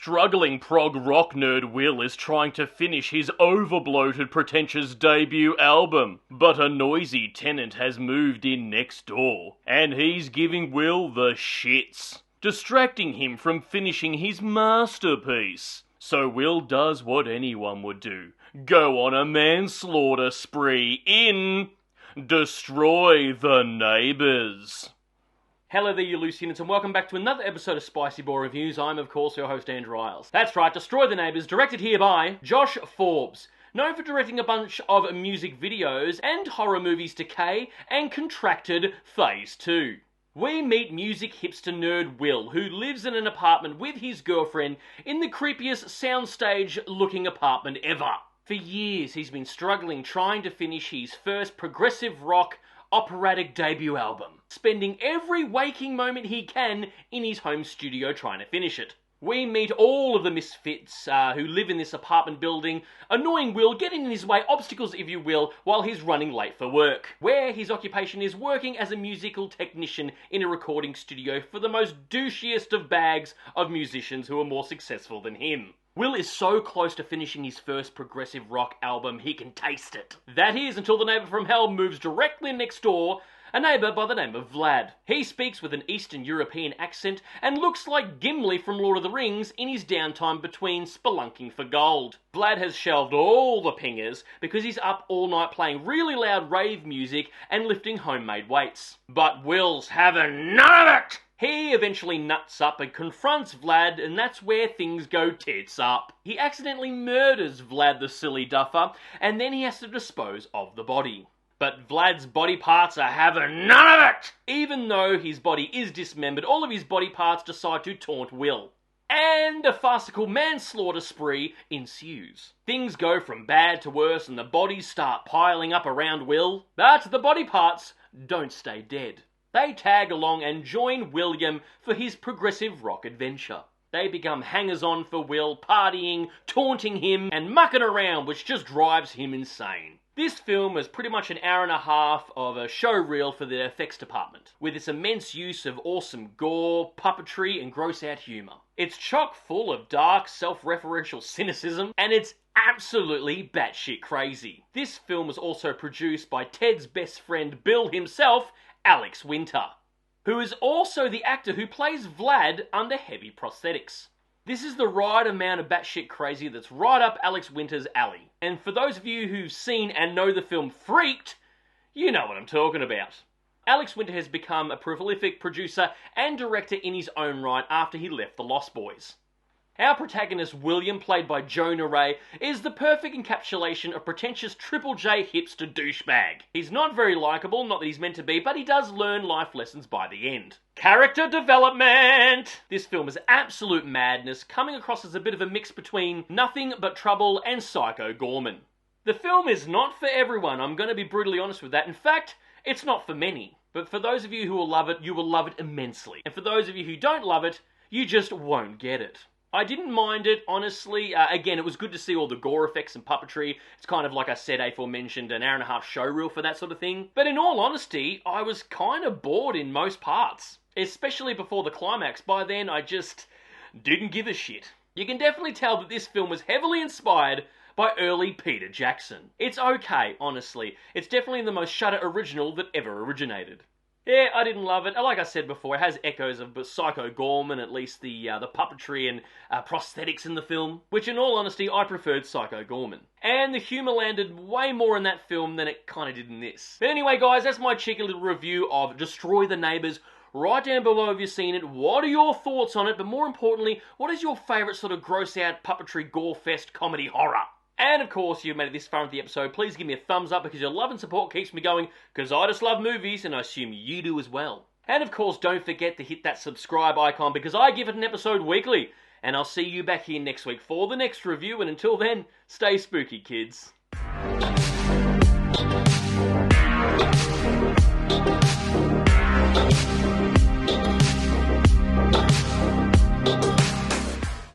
struggling prog rock nerd Will is trying to finish his over-bloated, pretentious debut album, but a noisy tenant has moved in next door, and he's giving Will the shits, distracting him from finishing his masterpiece. So Will does what anyone would do, go on a manslaughter spree in Destroy the Neighbours. Hello there, you loose units, and welcome back to another episode of Spicy Ball Reviews. I'm, of course, your host, Andrew Iles. That's right, Destroy the Neighbours, directed here by Josh Forbes, known for directing a bunch of music videos and horror movies Decay and Contracted Phase 2. We meet music hipster nerd Will, who lives in an apartment with his girlfriend in the creepiest soundstage-looking apartment ever. For years, he's been struggling trying to finish his first progressive rock operatic debut album, spending every waking moment he can in his home studio trying to finish it. We meet all of the misfits who live in this apartment building, annoying Will, getting in his way, obstacles if you will, while he's running late for work, where his occupation is working as a musical technician in a recording studio for the most douchiest of bags of musicians who are more successful than him. Will is so close to finishing his first progressive rock album, he can taste it. That is, until the neighbour from hell moves directly next door, a neighbour by the name of Vlad. He speaks with an Eastern European accent and looks like Gimli from Lord of the Rings in his downtime between spelunking for gold. Vlad has shelved all the pingers because he's up all night playing really loud rave music and lifting homemade weights. But Will's having none of it! He eventually nuts up and confronts Vlad, and that's where things go tits up. He accidentally murders Vlad the silly duffer, and then he has to dispose of the body. But Vlad's body parts are having none of it! Even though his body is dismembered, all of his body parts decide to taunt Will. And a farcical manslaughter spree ensues. Things go from bad to worse and the bodies start piling up around Will, but the body parts don't stay dead. They tag along and join William for his progressive rock adventure. They become hangers-on for Will, partying, taunting him, and mucking around, which just drives him insane. This film is pretty much an hour and a half of a show reel for the effects department, with its immense use of awesome gore, puppetry, and gross-out humour. It's chock full of dark, self-referential cynicism, and it's absolutely batshit crazy. This film was also produced by Ted's best friend Bill himself, Alex Winter, who is also the actor who plays Vlad under heavy prosthetics. This is the right amount of batshit crazy that's right up Alex Winter's alley. And for those of you who've seen and know the film Freaked, you know what I'm talking about. Alex Winter has become a prolific producer and director in his own right after he left The Lost Boys. Our protagonist, William, played by Jonah Ray, is the perfect encapsulation of pretentious Triple J hipster douchebag. He's not very likeable, not that he's meant to be, but he does learn life lessons by the end. Character development! This film is absolute madness, coming across as a bit of a mix between Nothing But Trouble and Psycho Gorman. The film is not for everyone, I'm going to be brutally honest with that. In fact, it's not for many. But for those of you who will love it, you will love it immensely. And for those of you who don't love it, you just won't get it. I didn't mind it, honestly. Again, it was good to see all the gore effects and puppetry. It's kind of, like I said, aforementioned, an hour and a half show reel for that sort of thing. But in all honesty, I was kind of bored in most parts. Especially before the climax. By then, I just didn't give a shit. You can definitely tell that this film was heavily inspired by early Peter Jackson. It's okay, honestly. It's definitely the most Shudder original that ever originated. Yeah, I didn't love it. Like I said before, it has echoes of Psycho Gorman, at least the puppetry and prosthetics in the film, which in all honesty, I preferred Psycho Gorman. And the humour landed way more in that film than it kind of did in this. But anyway, guys, that's my cheeky little review of Destroy the Neighbours. Write down below if you've seen it. What are your thoughts on it? But more importantly, what is your favourite sort of gross-out puppetry gore-fest comedy horror? And of course, you've made it this far into the episode, please give me a thumbs up because your love and support keeps me going, because I just love movies and I assume you do as well. And of course, don't forget to hit that subscribe icon because I give it an episode weekly. And I'll see you back here next week for the next review, and until then, stay spooky, kids.